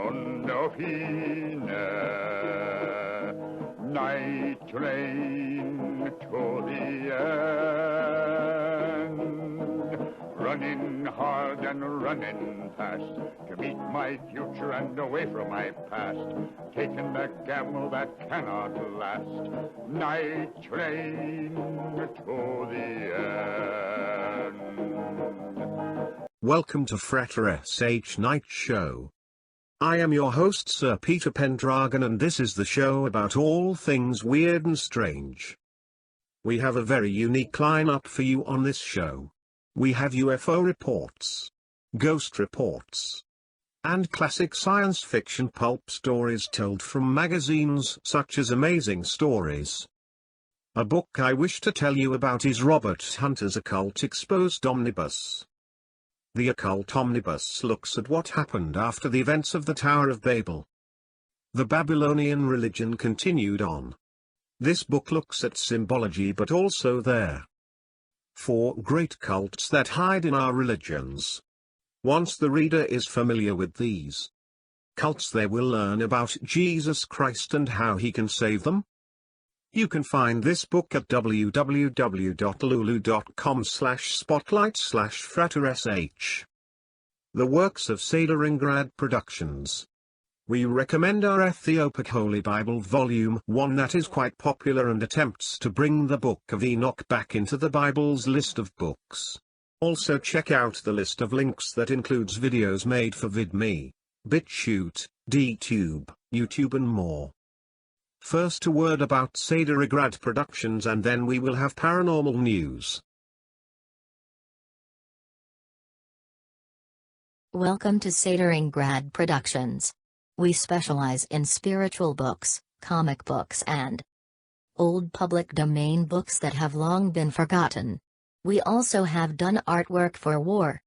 Mondofine, night train to the end, running hard and running fast to meet my future and away from my past, taking the gamble that cannot last, night train to the end. Welcome to Frater SH Night Show. I am your host Sir Peter Pendragon, and this is the show about all things weird and strange. We have a very unique lineup for you on this show. We have UFO reports, ghost reports, and classic science fiction pulp stories told from magazines such as Amazing Stories. A book I wish to tell you about is Robert Hunter's Occult Exposed Omnibus. The Occult Omnibus looks at what happened after the events of the Tower of Babel. The Babylonian religion continued on. This book looks at symbology but also there 4 great cults that hide in our religions. Once the reader is familiar with these cults, they will learn about Jesus Christ and how he can save them. You can find this book at www.lulu.com/spotlight/fratersh. The works of Sederingrad Productions. We recommend our Ethiopic Holy Bible Volume 1 that is quite popular and attempts to bring the Book of Enoch back into the Bible's list of books. Also check out the list of links that includes videos made for VidMe, BitChute, DTube, YouTube and more. First a word about Sederingrad Productions and then we will have paranormal news. Welcome to Sederingrad Productions. We specialize in spiritual books, comic books and old public domain books that have long been forgotten. We also have done artwork for war,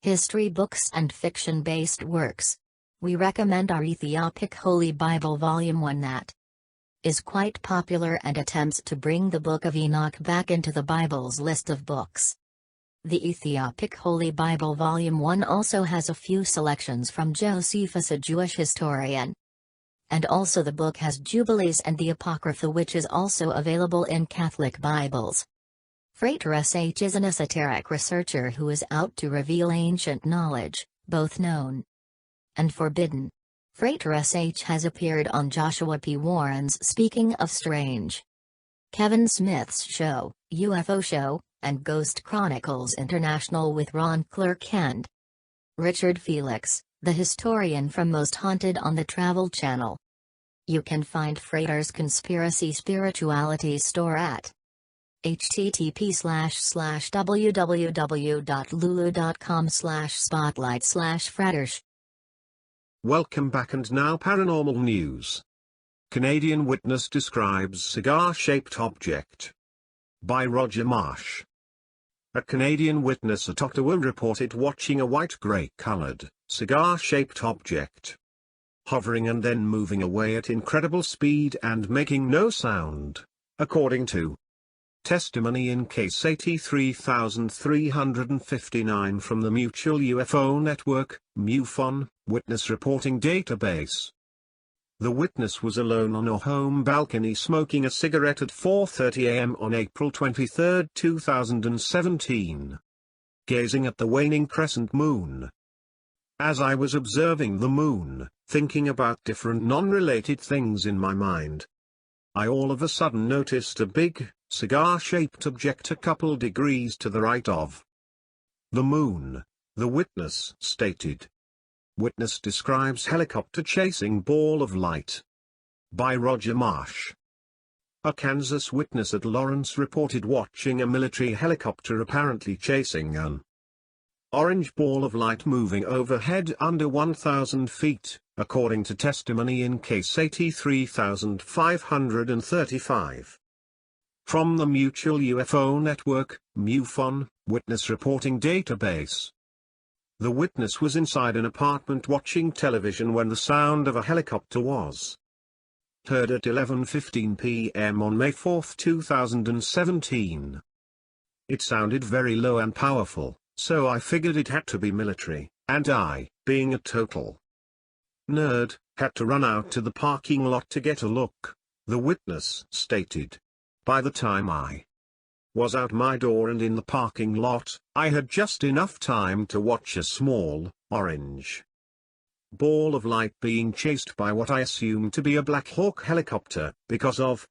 history books and fiction-based works. We recommend our Ethiopic Holy Bible Volume 1 that is quite popular and attempts to bring the Book of Enoch back into the Bible's list of books. The Ethiopic Holy Bible Volume 1 also has a few selections from Josephus, a Jewish historian. And also the book has Jubilees and the Apocrypha, which is also available in Catholic Bibles. Frater SH is an esoteric researcher who is out to reveal ancient knowledge, both known and forbidden. Frater SH has appeared on Joshua P. Warren's Speaking of Strange, Kevin Smith's show, UFO Show, and Ghost Chronicles International with Ron Clerk and Richard Felix, the historian from Most Haunted on the Travel Channel. You can find Frater's Conspiracy Spirituality store at http://www.lulu.com/spotlight/fratersh. Welcome back, and now paranormal news. Canadian witness describes cigar-shaped object. By Roger Marsh. A Canadian witness at Ottawa reported watching a white-grey-colored, cigar-shaped object hovering and then moving away at incredible speed and making no sound, according to testimony in case 83359 from the Mutual UFO Network, MUFON, witness reporting database. The witness was alone on a home balcony smoking a cigarette at 4:30 a.m. on April 23, 2017. Gazing at the waning crescent moon. As I was observing the moon, thinking about different non-related things in my mind, I all of a sudden noticed a big, cigar-shaped object a couple degrees to the right of the moon, the witness stated. Witness describes helicopter chasing ball of light. By Roger Marsh. A Kansas witness at Lawrence reported watching a military helicopter apparently chasing an orange ball of light moving overhead under 1,000 feet, according to testimony in case 83535. From the Mutual UFO Network, MUFON, witness reporting database. The witness was inside an apartment watching television when the sound of a helicopter was heard at 11:15 p.m. on May 4, 2017. It sounded very low and powerful, so I figured it had to be military, and I, being a total nerd, had to run out to the parking lot to get a look, the witness stated. By the time I was out my door and in the parking lot, I had just enough time to watch a small, orange ball of light being chased by what I assumed to be a Black Hawk helicopter, because of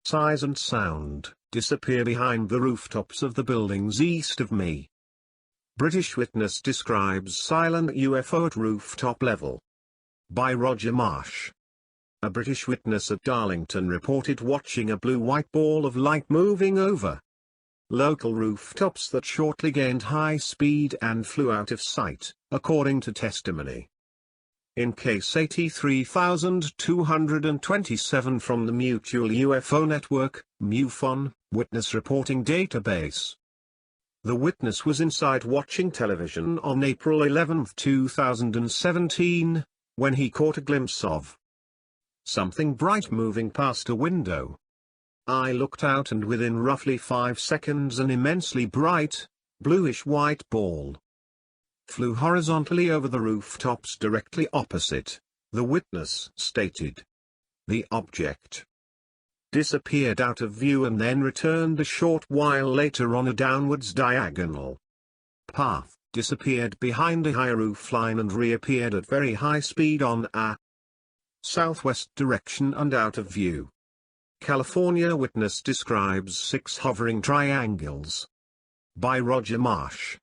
size and sound, disappear behind the rooftops of the buildings east of me. British witness describes silent UFO at rooftop level. By Roger Marsh. A British witness at Darlington reported watching a blue-white ball of light moving over local rooftops that shortly gained high speed and flew out of sight, according to testimony. In case 83227 from the Mutual UFO Network, MUFON, witness reporting database. The witness was inside watching television on April 11, 2017, when he caught a glimpse of something bright moving past a window. I looked out and within roughly 5 seconds an immensely bright, bluish-white ball flew horizontally over the rooftops directly opposite, the witness stated. The object disappeared out of view and then returned a short while later on a downwards diagonal path, disappeared behind a high roof line and reappeared at very high speed on a southwest direction and out of view. California witness describes 6 hovering triangles. By Roger Marsh.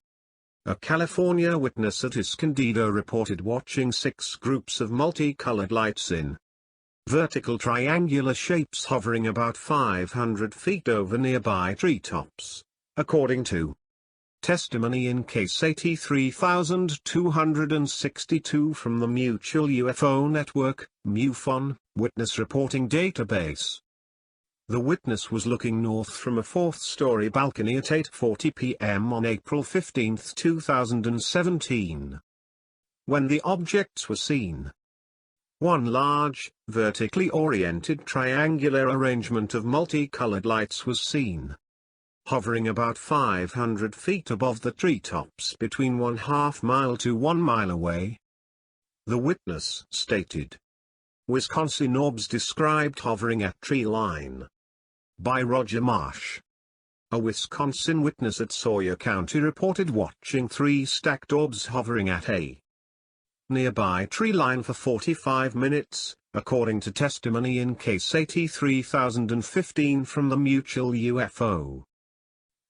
A California witness at Escondido reported watching 6 groups of multicolored lights in vertical triangular shapes hovering about 500 feet over nearby treetops, according to testimony in case 83262 from the Mutual UFO Network, MUFON, witness reporting database. The witness was looking north from a 4th-story balcony at 8:40 p.m. on April 15, 2017. When the objects were seen, one large, vertically oriented triangular arrangement of multicolored lights was seen, hovering about 500 feet above the treetops between 1/2 mile to 1 mile away. The witness stated. Wisconsin orbs described hovering at tree line. By Roger Marsh. A Wisconsin witness at Sawyer County reported watching 3 stacked orbs hovering at a nearby tree line for 45 minutes, according to testimony in case 83015 from the Mutual UFO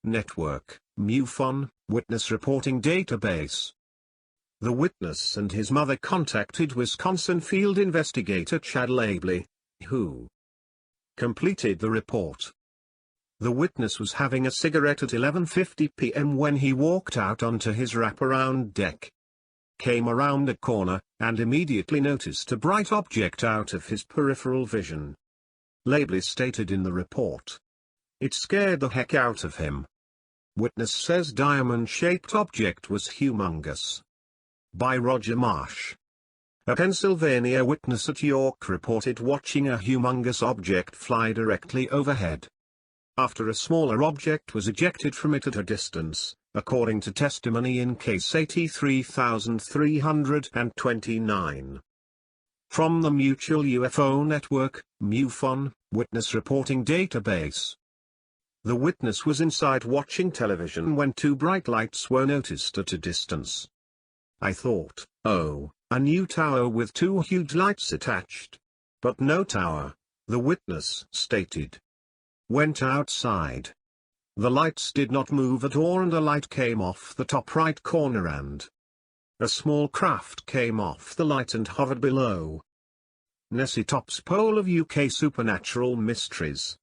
Network, MUFON, witness reporting database. The witness and his mother contacted Wisconsin field investigator Chad Labley, who completed the report. The witness was having a cigarette at 11:50 p.m. when he walked out onto his wraparound deck, came around a corner, and immediately noticed a bright object out of his peripheral vision. Labley stated in the report. It scared the heck out of him. Witness says diamond-shaped object was humongous. By Roger Marsh. A Pennsylvania witness at York reported watching a humongous object fly directly overhead, after a smaller object was ejected from it at a distance, according to testimony in case 83329. From the Mutual UFO Network, MUFON, witness reporting database. The witness was inside watching television when 2 bright lights were noticed at a distance. I thought, oh, a new tower with 2 huge lights attached. But no tower, the witness stated. Went outside. The lights did not move at all and a light came off the top right corner and a small craft came off the light and hovered below. Nessie tops poll of UK Supernatural Mysteries.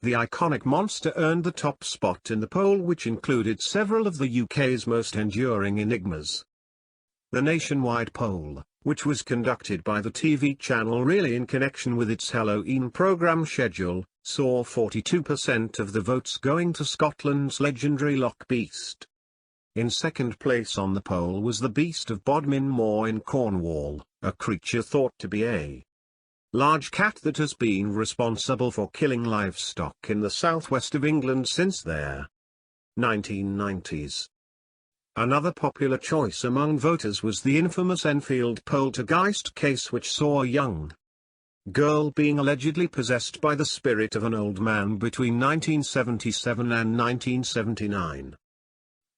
The iconic monster earned the top spot in the poll, which included several of the UK's most enduring enigmas. The nationwide poll, which was conducted by the TV channel Really in connection with its Halloween programme schedule, saw 42% of the votes going to Scotland's legendary Loch Beast. In second place on the poll was the Beast of Bodmin Moor in Cornwall, a creature thought to be a large cat that has been responsible for killing livestock in the southwest of England since their 1990s. Another popular choice among voters was the infamous Enfield poltergeist case, which saw a young girl being allegedly possessed by the spirit of an old man between 1977 and 1979.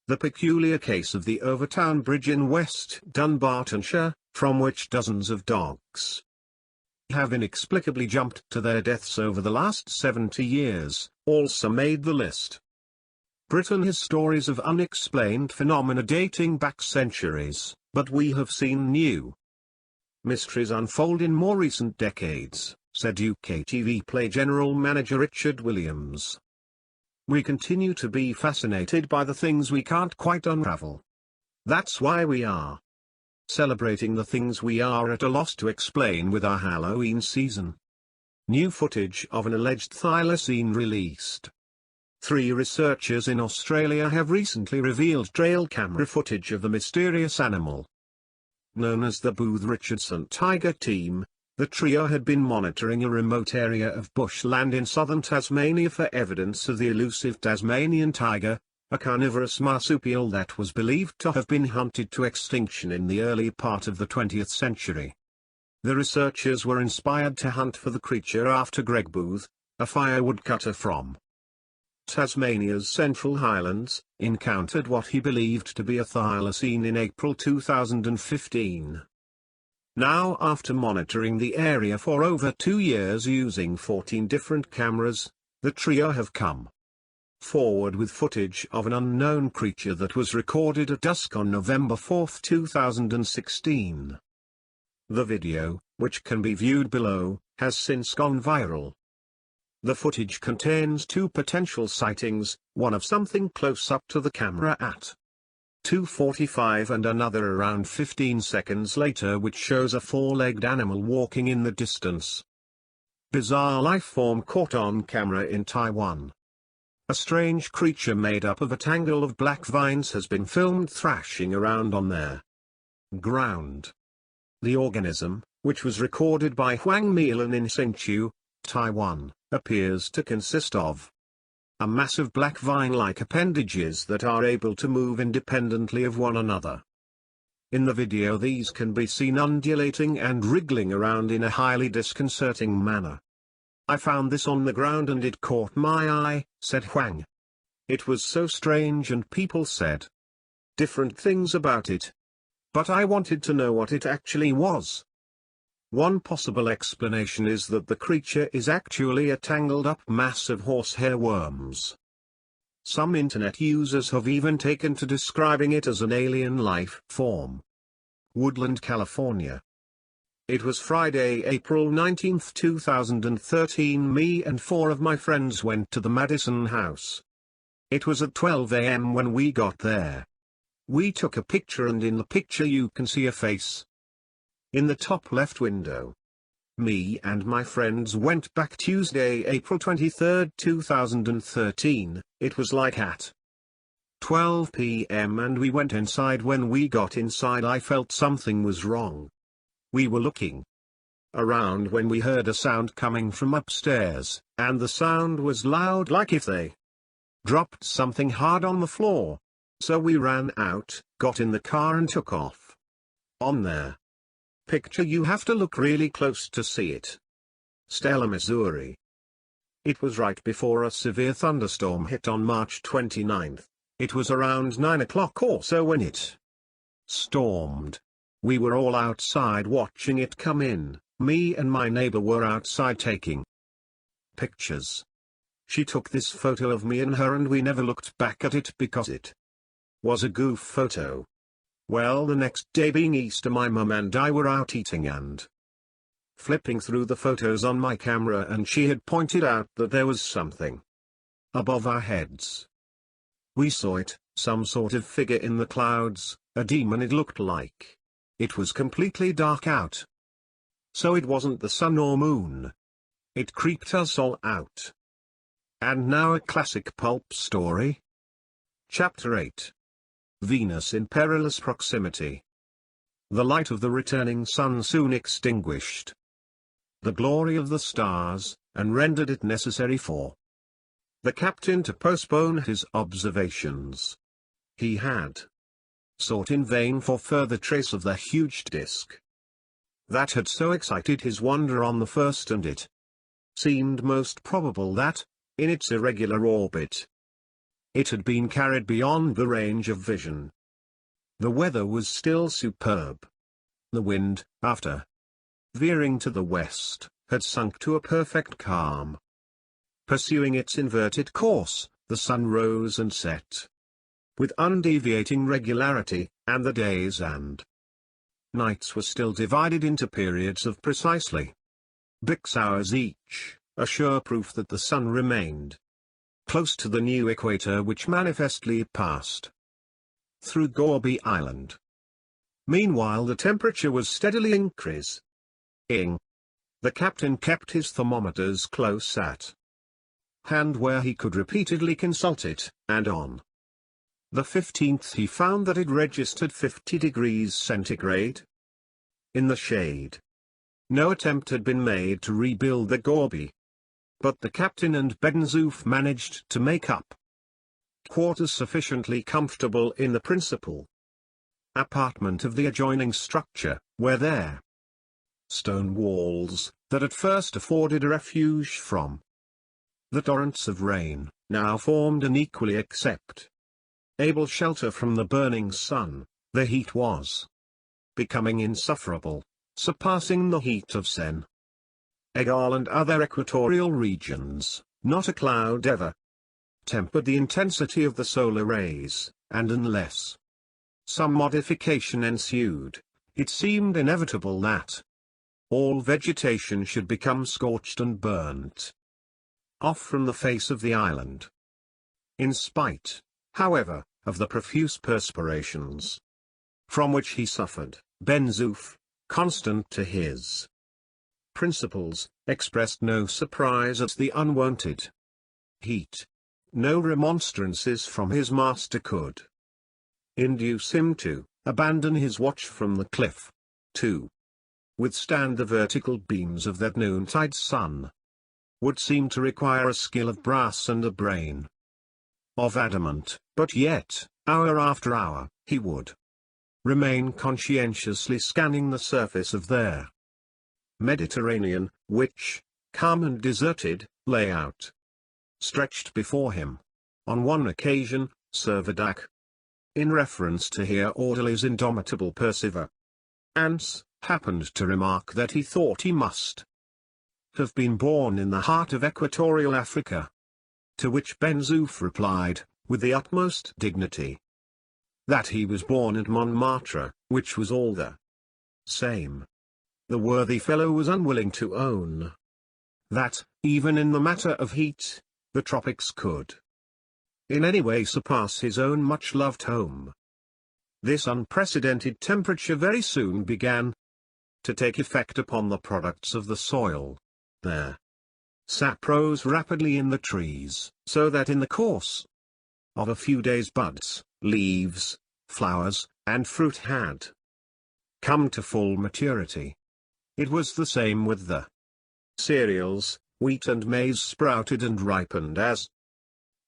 The peculiar case of the Overtown Bridge in West Dunbartonshire, from which dozens of dogs have inexplicably jumped to their deaths over the last 70 years, also made the list. Britain has stories of unexplained phenomena dating back centuries, but we have seen new mysteries unfold in more recent decades, said UK TV Play General Manager Richard Williams. We continue to be fascinated by the things we can't quite unravel. That's why we are celebrating the things we are at a loss to explain with our Halloween season. New footage of an alleged thylacine released. 3 researchers in Australia have recently revealed trail camera footage of the mysterious animal. Known as the Booth-Richardson Tiger Team, the trio had been monitoring a remote area of bushland in southern Tasmania for evidence of the elusive Tasmanian tiger, a carnivorous marsupial that was believed to have been hunted to extinction in the early part of the 20th century. The researchers were inspired to hunt for the creature after Greg Booth, a firewood cutter from Tasmania's Central Highlands, encountered what he believed to be a thylacine in April 2015. Now, after monitoring the area for over 2 years using 14 different cameras, the trio have come forward with footage of an unknown creature that was recorded at dusk on November 4, 2016. The video, which can be viewed below, has since gone viral. The footage contains 2 potential sightings, one of something close up to the camera at 2:45 and another around 15 seconds later, which shows a 4-legged animal walking in the distance. Bizarre life form caught on camera in Taiwan. A strange creature made up of a tangle of black vines has been filmed thrashing around on their ground. The organism, which was recorded by Huang Milan in Hsinchu, Taiwan, appears to consist of a massive black vine-like appendages that are able to move independently of one another. In the video, these can be seen undulating and wriggling around in a highly disconcerting manner. I found this on the ground and it caught my eye, said Huang. It was so strange and people said different things about it. But I wanted to know what it actually was. One possible explanation is that the creature is actually a tangled-up mass of horsehair worms. Some internet users have even taken to describing it as an alien life form. Woodland, California. It was Friday, April 19, 2013. Me and 4 of my friends went to the Madison house. It was at 12 a.m. when we got there. We took a picture, and in the picture you can see a face in the top left window. Me and my friends went back Tuesday, April 23, 2013, it was like at 12 p.m. and we went inside. When we got inside I felt something was wrong. We were looking around when we heard a sound coming from upstairs, and the sound was loud, like if they dropped something hard on the floor. So we ran out, got in the car and took off. On their picture you have to look really close to see it. Stella, Missouri. It was right before a severe thunderstorm hit on March 29. It was around 9 o'clock or so when it stormed. We were all outside watching it come in. Me and my neighbor were outside taking pictures. She took this photo of me and her, and we never looked back at it because it was a goof photo. Well, the next day, being Easter, my mum and I were out eating and flipping through the photos on my camera, and she had pointed out that there was something above our heads. We saw it, some sort of figure in the clouds, a demon it looked like. It was completely dark out. So it wasn't the sun or moon. It creeped us all out. And now a classic pulp story. Chapter 8. Venus in perilous proximity. The light of the returning sun soon extinguished the glory of the stars, and rendered it necessary for the captain to postpone his observations. He had sought in vain for further trace of the huge disk that had so excited his wonder on the first, and it seemed most probable that, in its irregular orbit, it had been carried beyond the range of vision. The weather was still superb. The wind, after veering to the west, had sunk to a perfect calm. Pursuing its inverted course, the sun rose and set with undeviating regularity, and the days and nights were still divided into periods of precisely 6 hours each, a sure proof that the sun remained close to the new equator, which manifestly passed through Gourbi Island. Meanwhile the temperature was steadily increasing. The captain kept his thermometers close at hand where he could repeatedly consult it, and on the 15th he found that it registered 50 degrees centigrade in the shade. No attempt had been made to rebuild the Gourbi, but the captain and Ben-Zoof managed to make up quarters sufficiently comfortable in the principal apartment of the adjoining structure, where their stone walls, that at first afforded a refuge from the torrents of rain, now formed an equally acceptable shelter from the burning sun. The heat was becoming insufferable, surpassing the heat of Senegal and other equatorial regions. Not a cloud ever tempered the intensity of the solar rays, and unless some modification ensued, it seemed inevitable that all vegetation should become scorched and burnt off from the face of the island. In spite, however, of the profuse perspirations from which he suffered, Ben-Zoof, constant to his principles, expressed no surprise at the unwonted heat. No remonstrances from his master could induce him to abandon his watch from the cliff. To withstand the vertical beams of that noontide sun would seem to require a skill of brass and a brain of adamant, but yet, hour after hour, he would remain conscientiously scanning the surface of their Mediterranean, which, calm and deserted, lay out stretched before him. On one occasion, Servadac, in reference to Herr Orderly's indomitable perseverance, happened to remark that he thought he must have been born in the heart of equatorial Africa. To which Ben-Zoof replied, with the utmost dignity, that he was born at Montmartre, which was all the same. The worthy fellow was unwilling to own that, even in the matter of heat, the tropics could in any way surpass his own much-loved home. This unprecedented temperature very soon began to take effect upon the products of the soil. Their sap rose rapidly in the trees, so that in the course of a few days buds, leaves, flowers, and fruit had come to full maturity. It was the same with the cereals. Wheat and maize sprouted and ripened as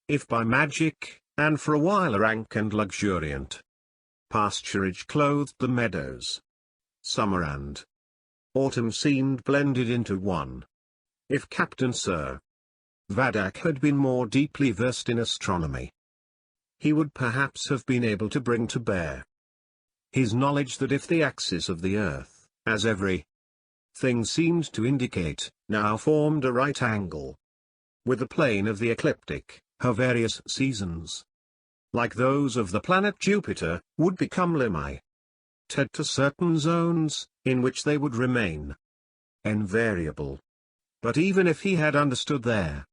if by magic, and for a while a rank and luxuriant pasturage clothed the meadows. Summer and autumn seemed blended into one. If Captain Sir Vadak had been more deeply versed in astronomy, he would perhaps have been able to bring to bear his knowledge that if the axis of the earth, as every thing seemed to indicate, now formed a right angle with the plane of the ecliptic, her various seasons, like those of the planet Jupiter, would become limited to certain zones, in which they would remain invariable. But even if he had understood their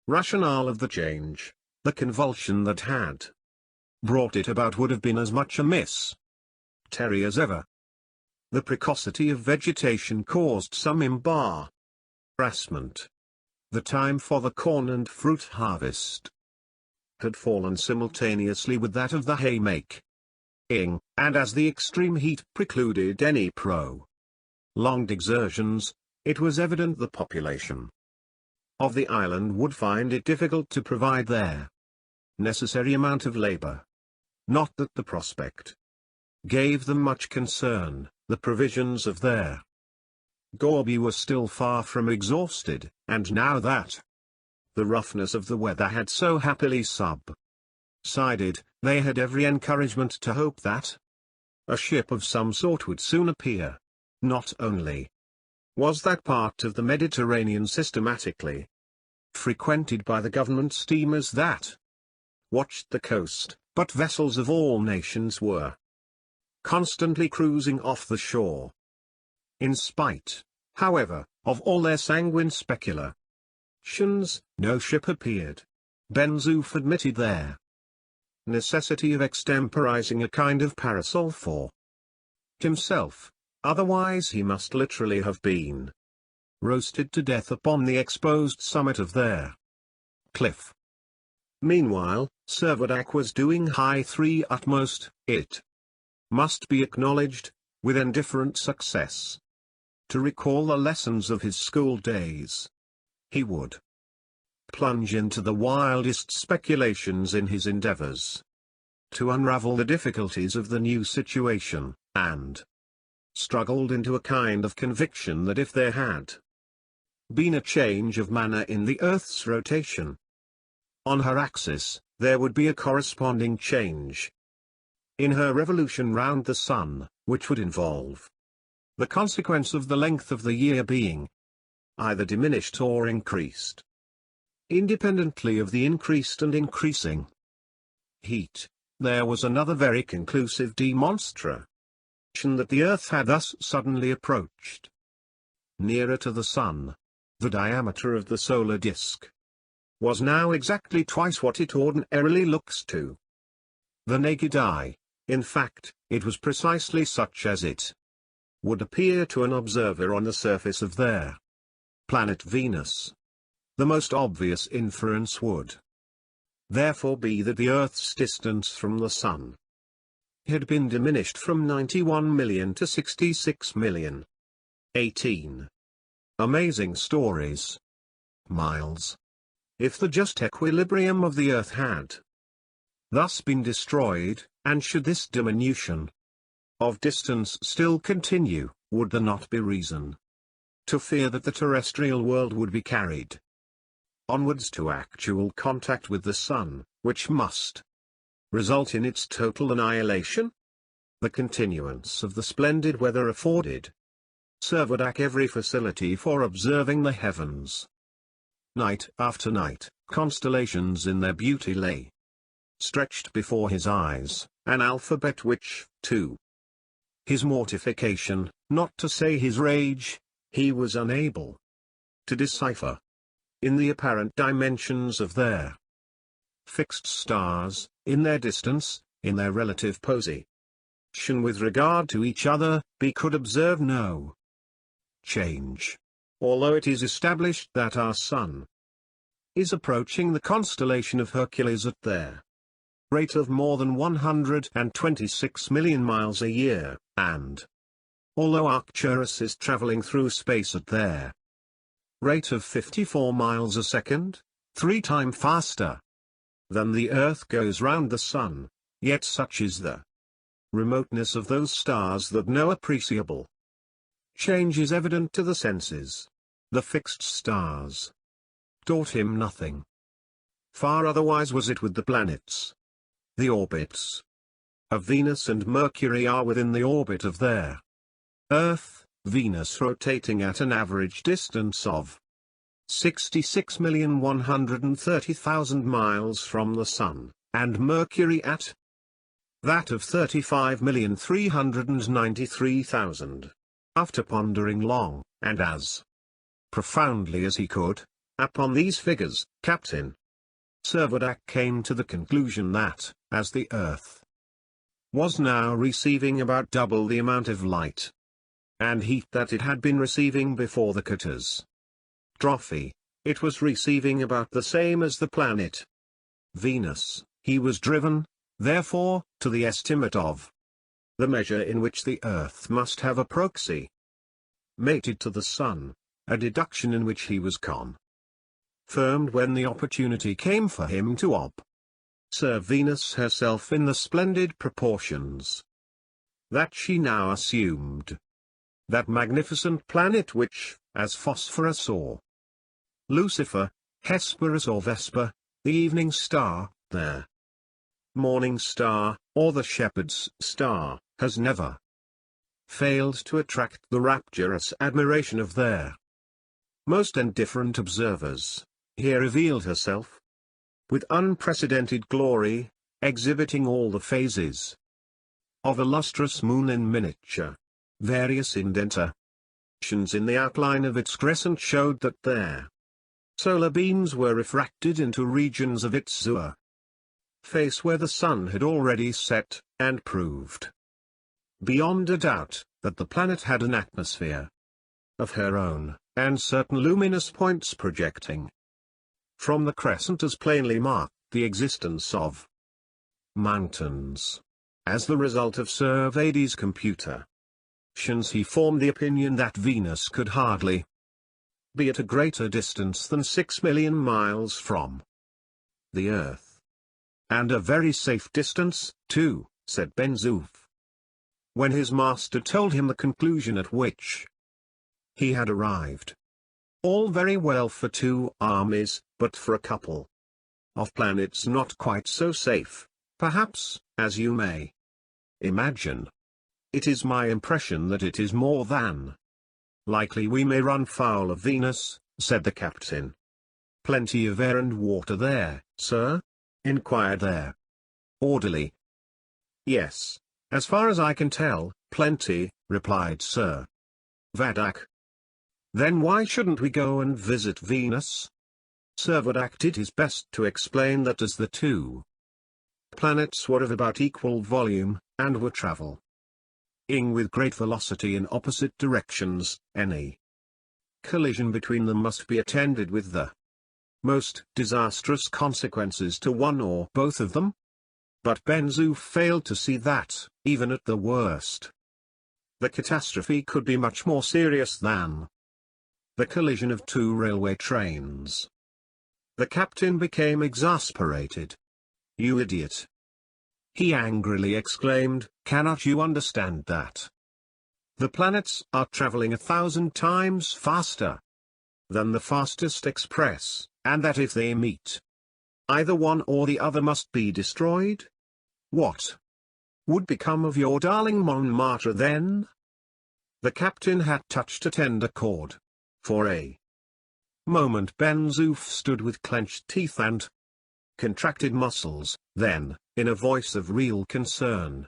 rationale of the change, the convulsion that had brought it about would have been as much a mystery as ever. The precocity of vegetation caused some embarrassment. The time for the corn and fruit harvest had fallen simultaneously with that of the haymaking, and as the extreme heat precluded any prolonged exertions, it was evident the population of the island would find it difficult to provide their necessary amount of labor. Not that the prospect gave them much concern. The provisions of their Gorby were still far from exhausted, and now that the roughness of the weather had so happily subsided, they had every encouragement to hope that a ship of some sort would soon appear. Not only was that part of the Mediterranean systematically frequented by the government steamers that watched the coast, but vessels of all nations were constantly cruising off the shore. In spite, however, of all their sanguine speculations, no ship appeared. Ben Zoof admitted their necessity of extemporizing a kind of parasol for himself, otherwise he must literally have been roasted to death upon the exposed summit of their cliff. Meanwhile, Servadac was doing high three utmost, it must be acknowledged, with indifferent success, to recall the lessons of his school days. He would plunge into the wildest speculations in his endeavors to unravel the difficulties of the new situation, and struggled into a kind of conviction that if there had been a change of manner in the Earth's rotation on her axis, there would be a corresponding change in her revolution round the Sun, which would involve the consequence of the length of the year being either diminished or increased, independently of the increased and increasing heat. There was another very conclusive demonstration that the Earth had thus suddenly approached nearer to the Sun. The diameter of the solar disk was now exactly twice what it ordinarily looks to the naked eye. In fact, it was precisely such as it would appear to an observer on the surface of their planet Venus. The most obvious inference would therefore be that the Earth's distance from the Sun had been diminished from 91 million to 66 million. 18. Amazing stories. Miles. If the just equilibrium of the Earth had thus been destroyed, and should this diminution of distance still continue, would there not be reason to fear that the terrestrial world would be carried onwards to actual contact with the Sun, which must result in its total annihilation? The continuance of the splendid weather afforded Servadac every facility for observing the heavens. Night after night, constellations in their beauty lay stretched before his eyes, an alphabet which, to his mortification, not to say his rage, he was unable to decipher. In the apparent dimensions of their fixed stars, in their distance, in their relative position with regard to each other, he could observe no change. Although it is established that our Sun is approaching the constellation of Hercules at their rate of more than 126 million miles a year, and although Arcturus is traveling through space at their rate of 54 miles a second, 3 times faster than the Earth goes round the Sun, yet such is the remoteness of those stars that no appreciable change is evident to the senses. The fixed stars taught him nothing. Far otherwise was it with the planets. The orbits of Venus and Mercury are within the orbit of their Earth, Venus rotating at an average distance of 66,130,000 miles from the Sun, and Mercury at that of 35,393,000. After pondering long, and as profoundly as he could, upon these figures, Captain Servadac came to the conclusion that, as the Earth was now receiving about double the amount of light and heat that it had been receiving before the catastrophe, it was receiving about the same as the planet Venus. He was driven, therefore, to the estimate of the measure in which the Earth must have approximated to the Sun, a deduction in which he was confirmed when the opportunity came for him to observe Venus herself in the splendid proportions that she now assumed. That magnificent planet which, as Phosphorus or Lucifer, Hesperus or Vesper, the evening star, their morning star, or the shepherd's star, has never failed to attract the rapturous admiration of their most indifferent observers, here revealed herself with unprecedented glory, exhibiting all the phases of a lustrous moon in miniature. Various indentations in the outline of its crescent showed that their solar beams were refracted into regions of its azure face where the sun had already set, and proved beyond a doubt that the planet had an atmosphere of her own, and certain luminous points projecting from the crescent as plainly marked the existence of mountains. As the result of Sir Vady's computations, he formed the opinion that Venus could hardly be at a greater distance than 6 million miles from the Earth. And a very safe distance, too, said Ben-Zoof. When his master told him the conclusion at which he had arrived. All very well for two armies, but for a couple of planets not quite so safe, perhaps, as you may imagine. It is my impression that it is more than likely we may run foul of Venus, said the captain. Plenty of air and water there, sir? Inquired their orderly. Yes, as far as I can tell, plenty, replied Sir Vadak. Then why shouldn't we go and visit Venus? Sir Vadak did his best to explain that as the two planets were of about equal volume, and were traveling with great velocity in opposite directions, any collision between them must be attended with the most disastrous consequences to one or both of them. But Ben-Zoof failed to see that, even at the worst, the catastrophe could be much more serious than the collision of two railway trains. The captain became exasperated. You idiot! He angrily exclaimed, cannot you understand that the planets are traveling 1,000 times faster than the fastest express, and that if they meet, either one or the other must be destroyed? What would become of your darling Montmartre then? The captain had touched a tender chord. For a moment Ben-Zoof stood with clenched teeth and contracted muscles, then, in a voice of real concern,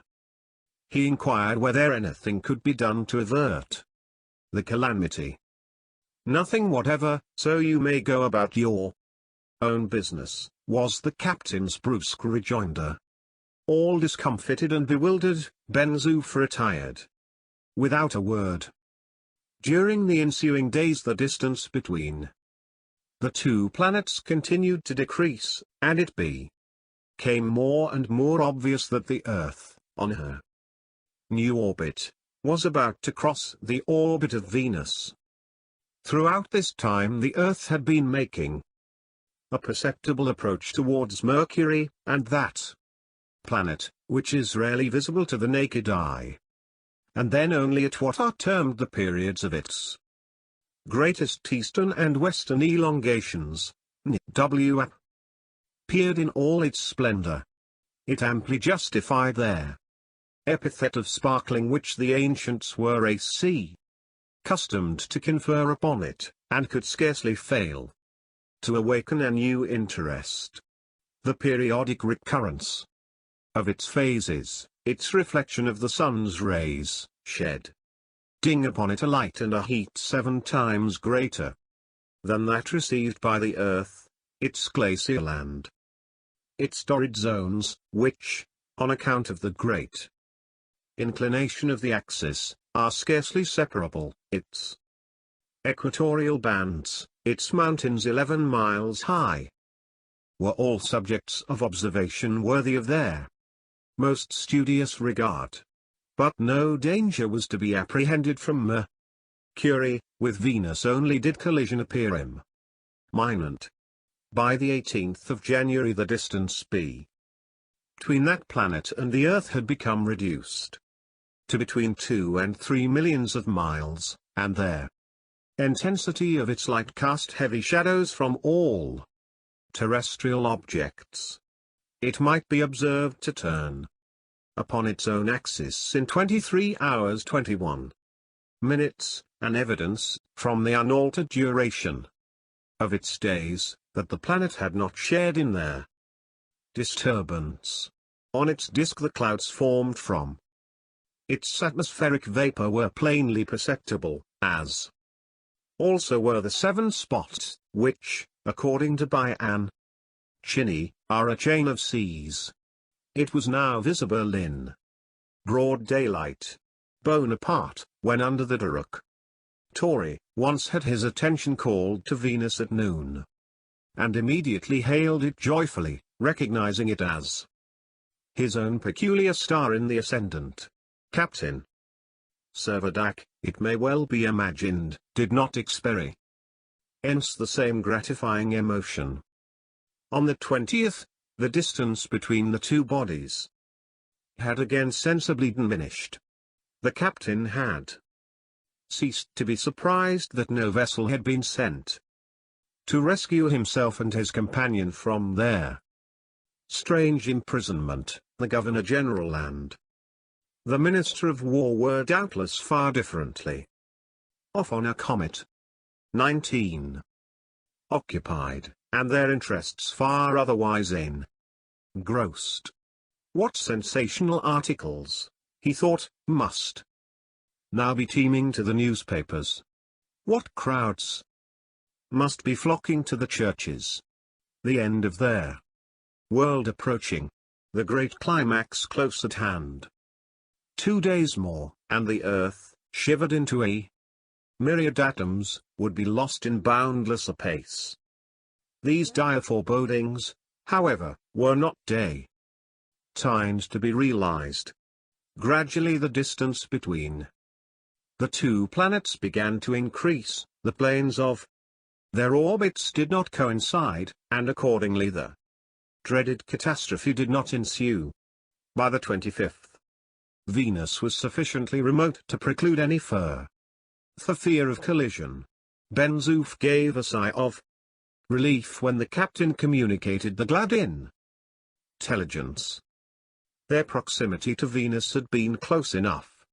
he inquired whether anything could be done to avert the calamity. Nothing whatever, so you may go about your own business, was the captain's brusque rejoinder. All discomfited and bewildered, Ben-Zoof retired without a word. During the ensuing days the distance between the two planets continued to decrease, and it became more and more obvious that the Earth, on her new orbit, was about to cross the orbit of Venus. Throughout this time the Earth had been making a perceptible approach towards Mercury, and that planet, which is rarely visible to the naked eye, and then only at what are termed the periods of its greatest eastern and western elongations, NW, appeared in all its splendor. It amply justified their epithet of sparkling which the ancients were accustomed to confer upon it, and could scarcely fail to awaken a new interest. The periodic recurrence of its phases, its reflection of the sun's rays, shedding upon it a light and a heat 7 times greater than that received by the earth, its glacial and its torrid zones, which, on account of the great inclination of the axis, are scarcely separable, its equatorial bands, its mountains 11 miles high, were all subjects of observation worthy of their most studious regard. But no danger was to be apprehended from Mercury. With Venus only did collision appear imminent. By the 18th of January the distance between that planet and the Earth had become reduced to between 2 and 3 millions of miles, and their intensity of its light cast heavy shadows from all terrestrial objects. It might be observed to turn upon its own axis in 23 hours 21 minutes, an evidence, from the unaltered duration of its days, that the planet had not shared in their disturbance. On its disk the clouds formed from its atmospheric vapor were plainly perceptible, as also were the 7 spots, which, according to Bayan Chini, are a chain of seas. It was now visible in broad daylight. Bonaparte, when under the Daruk Tory, once had his attention called to Venus at noon, and immediately hailed it joyfully, recognizing it as his own peculiar star in the ascendant. Captain Servadac, it may well be imagined, did not experience the same gratifying emotion. On the 20th, the distance between the two bodies had again sensibly diminished. The captain had ceased to be surprised that no vessel had been sent to rescue himself and his companion from their strange imprisonment. The Governor-General and the Minister of War were doubtless far differently off on a comet 19 occupied, and their interests far otherwise engrossed. What sensational articles, he thought, must now be teeming to the newspapers. What crowds must be flocking to the churches. The end of their world approaching. The great climax close at hand. 2 days more, and the earth, shivered into a myriad atoms, would be lost in boundless space. These dire forebodings, however, were not times to be realized. Gradually the distance between the two planets began to increase, the planes of their orbits did not coincide, and accordingly the dreaded catastrophe did not ensue. By the 25th, Venus was sufficiently remote to preclude any further fear of collision. Ben-Zoof gave a sigh of relief when the captain communicated the glad intelligence. Their proximity to Venus had been close enough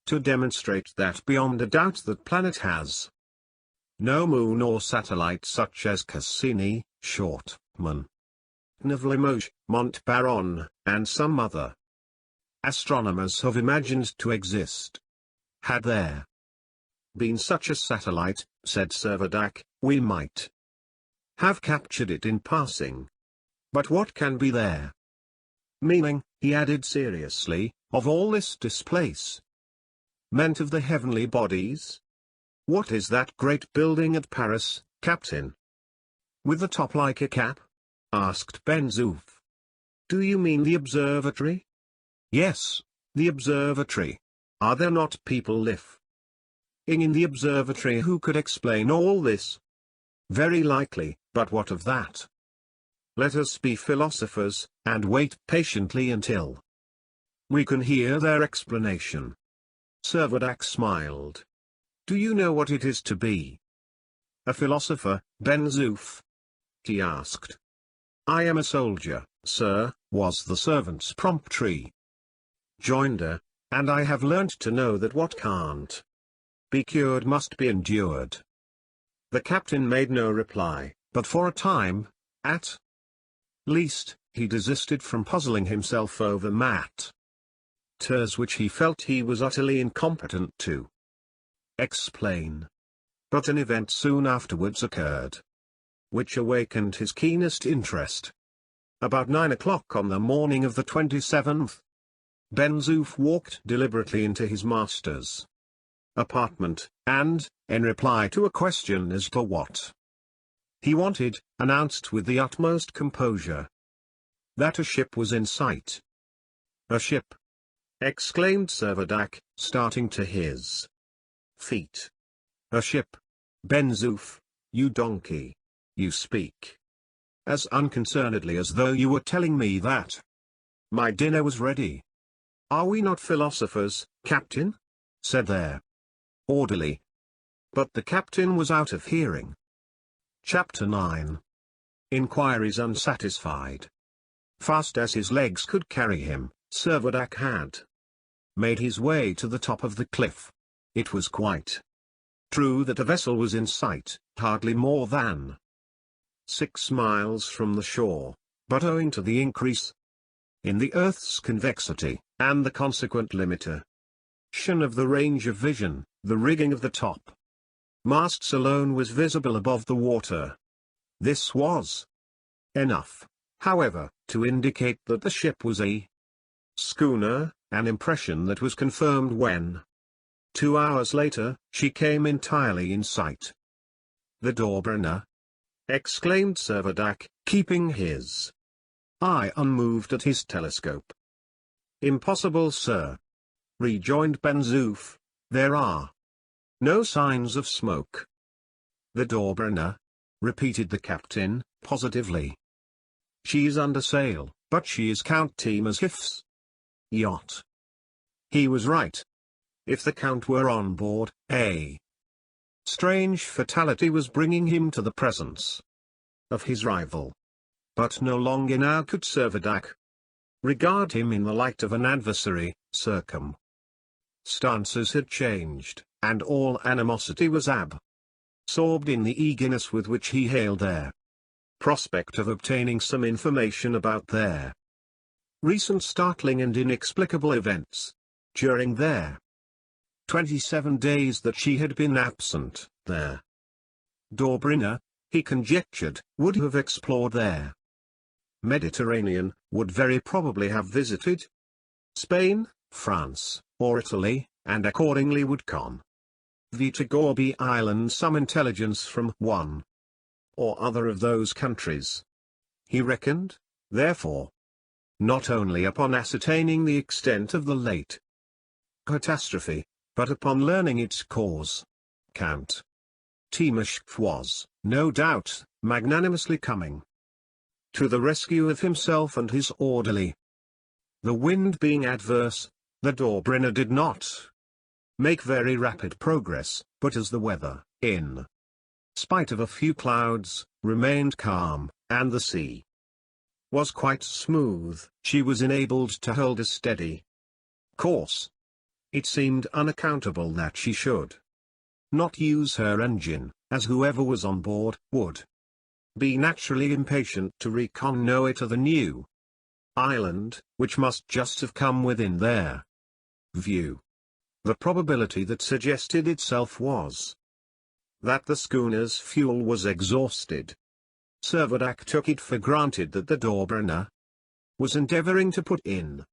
to demonstrate that beyond a doubt that planet has no moon or satellite such as Cassini, Shortman, Limoges, Montbaron, and some other astronomers have imagined to exist. Had there been such a satellite, said Servadac, we might have captured it in passing. But what can be there? Meaning, he added seriously, of all this displace meant of the heavenly bodies? What is that great building at Paris, Captain? With the top like a cap? Asked Ben-Zoof. Do you mean the observatory? Yes, the observatory. Are there not people living in the observatory who could explain all this? Very likely, but what of that? Let us be philosophers, and wait patiently until we can hear their explanation. Servadac smiled. Do you know what it is to be a philosopher, Ben-Zoof? He asked. I am a soldier, sir, was the servant's prompt rejoinder, and I have learnt to know that what can't be cured must be endured. The captain made no reply, but for a time, at least, he desisted from puzzling himself over matters which he felt he was utterly incompetent to explain. But an event soon afterwards occurred, which awakened his keenest interest. About 9 o'clock on the morning of the 27th, Ben-Zoof walked deliberately into his master's apartment, and, in reply to a question as to what he wanted, announced with the utmost composure that a ship was in sight. A ship! Exclaimed Servadac, starting to his feet. A ship! Ben-Zoof, you donkey! You speak as unconcernedly as though you were telling me that my dinner was ready. "Are we not philosophers, Captain?" said their orderly. But the captain was out of hearing. Chapter 9. Inquiries unsatisfied. Fast as his legs could carry him, Servadac had made his way to the top of the cliff. It was quite true that a vessel was in sight, hardly more than 6 miles from the shore, but owing to the increase in the Earth's convexity, and the consequent limitation of the range of vision, the rigging of the top masts alone was visible above the water. This was enough, however, to indicate that the ship was a schooner, an impression that was confirmed when, 2 hours later, she came entirely in sight. "The Dobryna!" exclaimed Servadac, keeping his eye unmoved at his telescope. "Impossible, sir," rejoined Ben Zoof, "there are no signs of smoke." "The Dobryna?" repeated the captain, positively. "She is under sail, but she is Count Timasheff's yacht." He was right. If the Count were on board, a strange fatality was bringing him to the presence of his rival. But no longer now could Servadac regard him in the light of an adversary. Circumstances had changed, and all animosity was absorbed in the eagerness with which he hailed their prospect of obtaining some information about their recent startling and inexplicable events. During their 27 days that she had been absent, their Dobryna, he conjectured, would have explored their Mediterranean, would very probably have visited Spain, France, or Italy, and accordingly would convey to Gourbi Island some intelligence from one or other of those countries. He reckoned, therefore, not only upon ascertaining the extent of the late catastrophe, but upon learning its cause. Count Timasheff was, no doubt, magnanimously coming to the rescue of himself and his orderly. The wind being adverse, the Dobryna did not make very rapid progress, but as the weather, in spite of a few clouds, remained calm, and the sea was quite smooth, she was enabled to hold a steady course. It seemed unaccountable that she should not use her engine, as whoever was on board would be naturally impatient to reconnoiter the new island, which must just have come within their view. The probability that suggested itself was that the schooner's fuel was exhausted. Servadac took it for granted that the Dobryna was endeavoring to put in.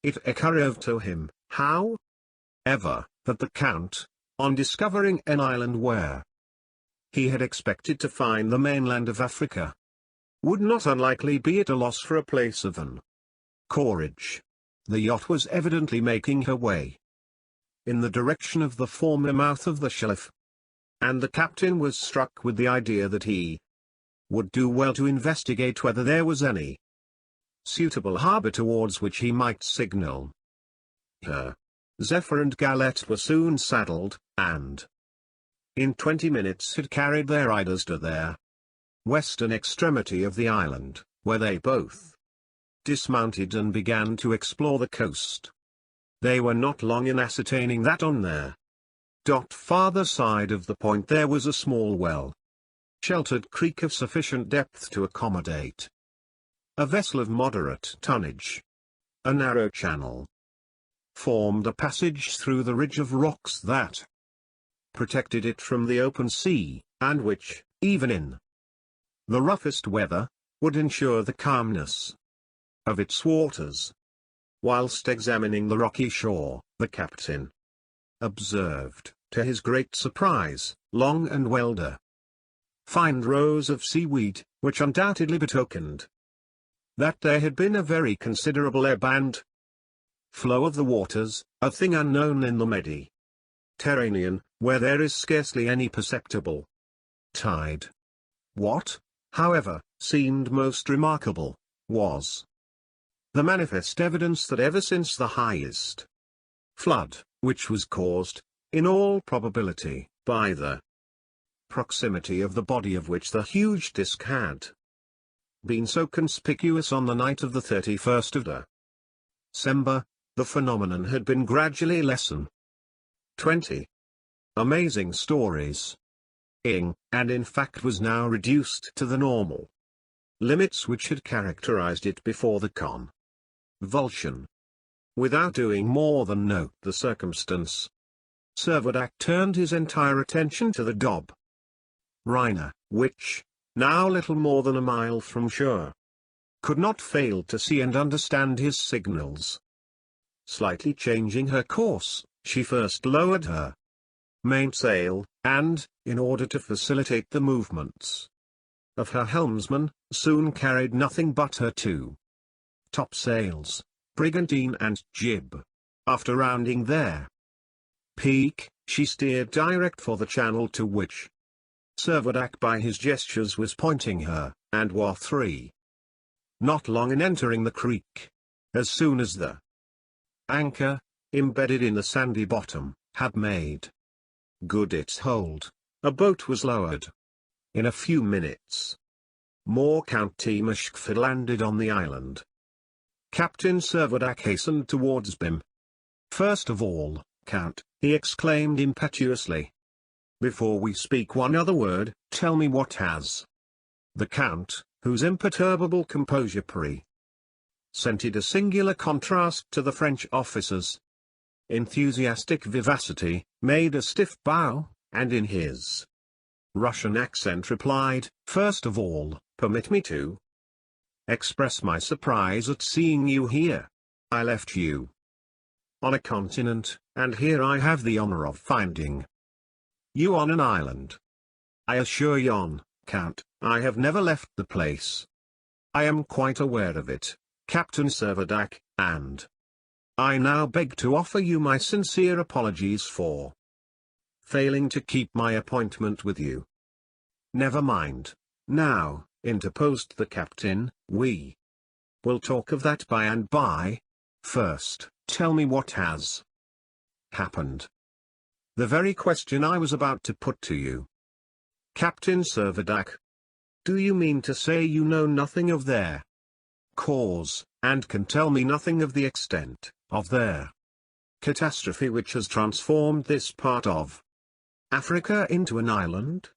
It occurred to him, however, that the Count, on discovering an island where he had expected to find the mainland of Africa, would not unlikely be at a loss for a place of anchorage. The yacht was evidently making her way in the direction of the former mouth of the Shelif, and the captain was struck with the idea that he would do well to investigate whether there was any suitable harbor towards which he might signal her. Zephyr and Galette were soon saddled, and in 20 minutes had carried their riders to their western extremity of the island, where they both dismounted and began to explore the coast. They were not long in ascertaining that on their farther side of the point there was a small well-sheltered creek of sufficient depth to accommodate a vessel of moderate tonnage. A narrow channel formed a passage through the ridge of rocks that protected it from the open sea, and which, even in the roughest weather, would ensure the calmness of its waters. Whilst examining the rocky shore, the captain observed, to his great surprise, long and well-defined rows of seaweed, which undoubtedly betokened that there had been a very considerable ebb and flow of the waters, a thing unknown in the Mediterranean, where there is scarcely any perceptible tide. What, however, seemed most remarkable, was the manifest evidence that ever since the highest flood, which was caused, in all probability, by the proximity of the body of which the huge disk had been so conspicuous on the night of the 31st of December, the phenomenon had been gradually lessened. 20. Amazing stories. And in fact was now reduced to the normal limits which had characterized it before the convulsion. Without doing more than note the circumstance, Servadac turned his entire attention to the Dob Rhina, which, now little more than a mile from shore, could not fail to see and understand his signals. Slightly changing her course, she first lowered her mainsail, and, in order to facilitate the movements of her helmsman, soon carried nothing but her two topsails, brigantine and jib. After rounding their peak, she steered direct for the channel to which Servadac by his gestures was pointing her, and were not long in entering the creek. As soon as the anchor, embedded in the sandy bottom, had made good its hold, a boat was lowered. In a few minutes more Count Timushkov had landed on the island. Captain Servadac hastened towards him. "First of all, Count," he exclaimed impetuously, "before we speak one other word, tell me what has." The Count, whose imperturbable composure presented a singular contrast to the French officer's enthusiastic vivacity, made a stiff bow, and in his Russian accent replied, "First of all, permit me to express my surprise at seeing you here. I left you on a continent, and here I have the honor of finding you on an island. I assure you, Count, I have never left the place. I am quite aware of it, Captain Servadac, and I now beg to offer you my sincere apologies for failing to keep my appointment with you." "Never mind, now," interposed the captain, "we will talk of that by and by. First, tell me what has happened." "The very question I was about to put to you, Captain Servadac. Do you mean to say you know nothing of their cause, and can tell me nothing of the extent of their catastrophe which has transformed this part of Africa into an island?"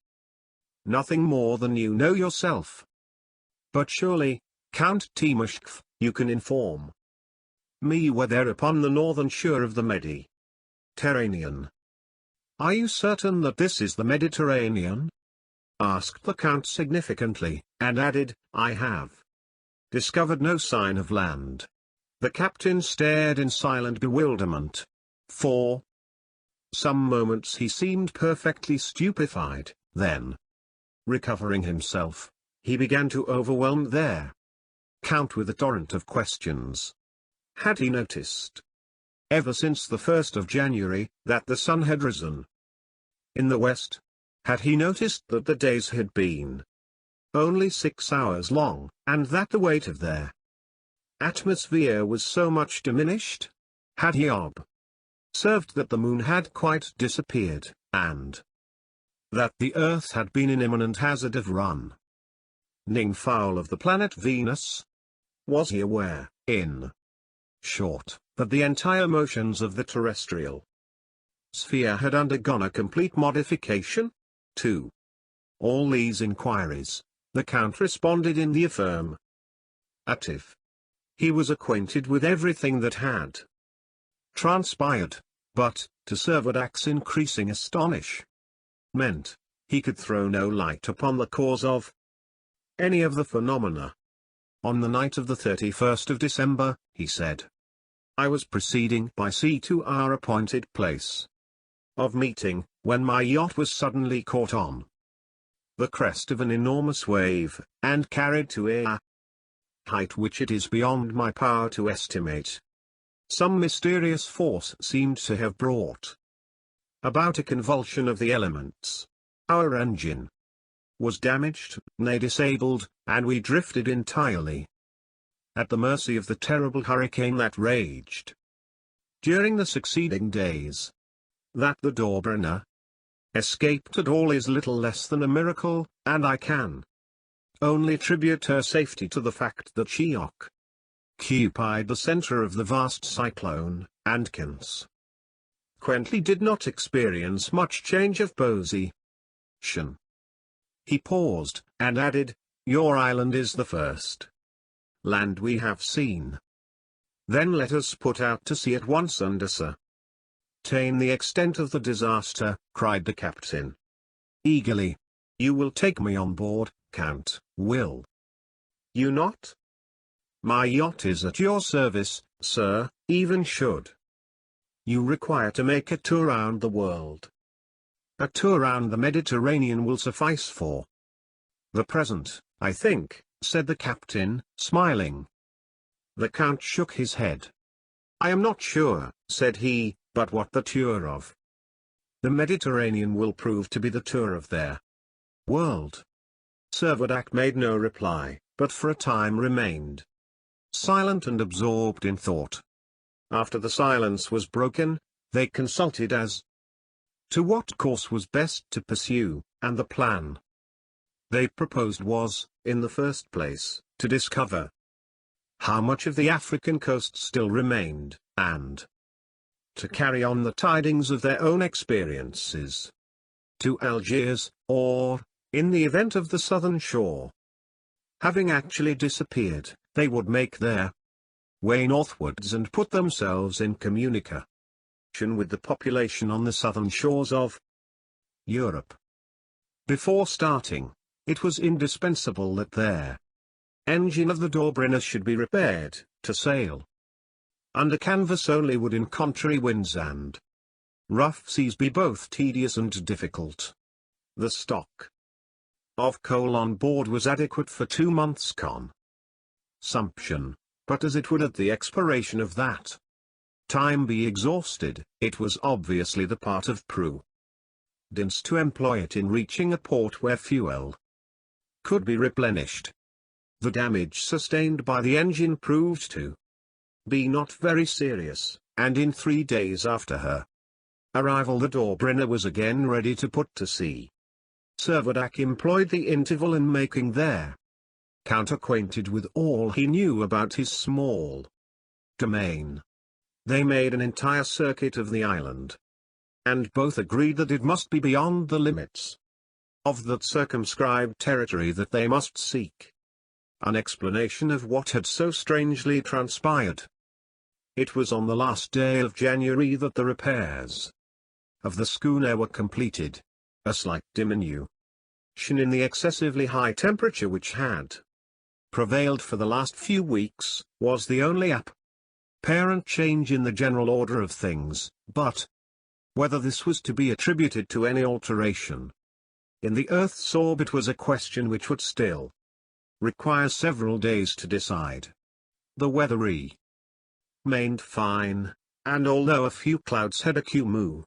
"Nothing more than you know yourself." "But surely, Count Timushkov, you can inform me you were there upon the northern shore of the Mediterranean." "Are you certain that this is the Mediterranean?" asked the Count significantly, and added, "I have discovered no sign of land." The captain stared in silent bewilderment. For some moments he seemed perfectly stupefied, then, recovering himself, he began to overwhelm their Count with a torrent of questions. Had he noticed, ever since the 1st of January, that the sun had risen in the west? Had he noticed that the days had been only 6 hours long, and that the weight of their atmosphere was so much diminished? Had he observed that the moon had quite disappeared, and that the earth had been in imminent hazard of running foul of the planet Venus? Was he aware, in short, that the entire motions of the terrestrial sphere had undergone a complete modification? To all these inquiries, the Count responded in the affirmative. He was acquainted with everything that had transpired, but, to Servadac's increasing astonishment, he could throw no light upon the cause of any of the phenomena. "On the night of the 31st of December, he said, I was proceeding by sea to our appointed place of meeting, when my yacht was suddenly caught on the crest of an enormous wave, and carried to a height which it is beyond my power to estimate. Some mysterious force seemed to have brought about a convulsion of the elements. Our engine was damaged, nay disabled, and we drifted entirely at the mercy of the terrible hurricane that raged during the succeeding days. That the Dauberna escaped at all is little less than a miracle, and I can only attribute her safety to the fact that she occupied the center of the vast cyclone, and consequently did not experience much change of position. He paused, and added, "Your island is the first land we have seen. Then let us put out to sea at once and ascertain the extent of the disaster," cried the captain eagerly. "You will take me on board, Count, will you not? My yacht is at your service, sir, even should you require to make a tour round the world. A tour round the Mediterranean will suffice for the present, I think," said the captain, smiling. The count shook his head. "I am not sure," said he, "but what the tour of the Mediterranean will prove to be the tour of their world." Servadac made no reply, but for a time remained silent and absorbed in thought. After the silence was broken, they consulted as to what course was best to pursue, and the plan they proposed was, in the first place, to discover how much of the African coast still remained, and to carry on the tidings of their own experiences to Algiers, or, in the event of the southern shore having actually disappeared, they would make their way northwards and put themselves in communication with the population on the southern shores of Europe. Before starting, it was indispensable that their engine of the Dauberna should be repaired. To sail under canvas only would in contrary winds and rough seas be both tedious and difficult. The stock of coal on board was adequate for 2 months' consumption, but as it would at the expiration of that time be exhausted, it was obviously the part of prudence to employ it in reaching a port where fuel could be replenished. The damage sustained by the engine proved to be not very serious, and in 3 days after her arrival the Dauberna was again ready to put to sea. Servadac employed the interval in making their count acquainted with all he knew about his small domain. They made an entire circuit of the island, and both agreed that it must be beyond the limits of that circumscribed territory that they must seek an explanation of what had so strangely transpired. It was on the last day of January that the repairs of the schooner were completed. A slight diminution in the excessively high temperature which had prevailed for the last few weeks was the only apparent change in the general order of things, but whether this was to be attributed to any alteration in the earth's orbit was a question which would still require several days to decide. The weather remained fine, and although a few clouds had accumulated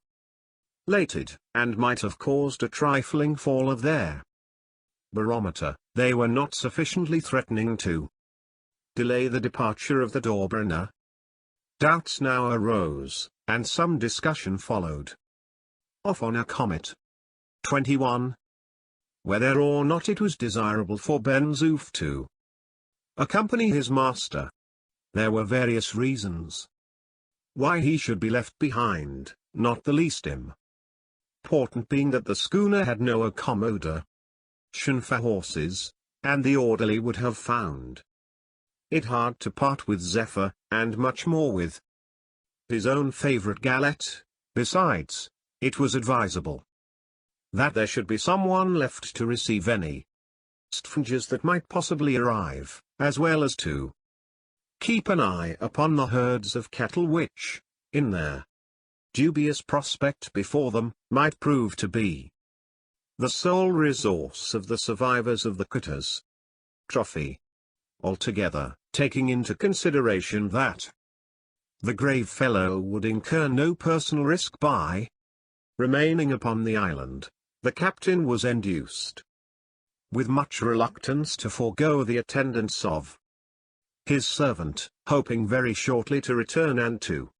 and might have caused a trifling fall of their barometer, they were not sufficiently threatening to delay the departure of the Dauberna. Doubts now arose, and some discussion followed. Off on a comet. 21. Whether or not it was desirable for Ben Zoof to accompany his master. There were various reasons why he should be left behind, not the least important being that the schooner had no accommodation for horses, and the orderly would have found it hard to part with Zephyr, and much more with his own favorite galette. Besides, it was advisable that there should be someone left to receive any strangers that might possibly arrive, as well as to keep an eye upon the herds of cattle which, in their dubious prospect before them, might prove to be the sole resource of the survivors of the catastrophe. Altogether, taking into consideration that the grave fellow would incur no personal risk by remaining upon the island, the captain was induced with much reluctance to forego the attendance of his servant, hoping very shortly to return and to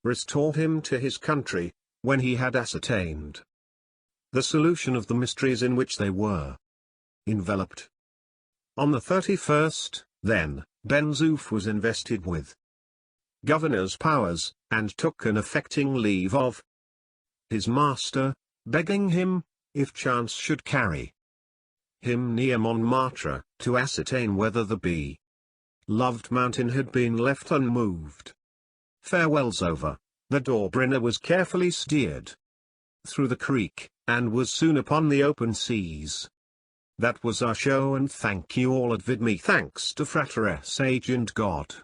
restore him to his country, when he had ascertained the solution of the mysteries in which they were enveloped. On the 31st, then, Ben-Zoof was invested with governor's powers, and took an affecting leave of his master, begging him, if chance should carry him near Montmartre, to ascertain whether the beloved mountain had been left unmoved. Farewells over, the Dobryna was carefully steered through the creek, and was soon upon the open seas. That was our show, and thank you all. Vid me thanks to Frater S. Agent God.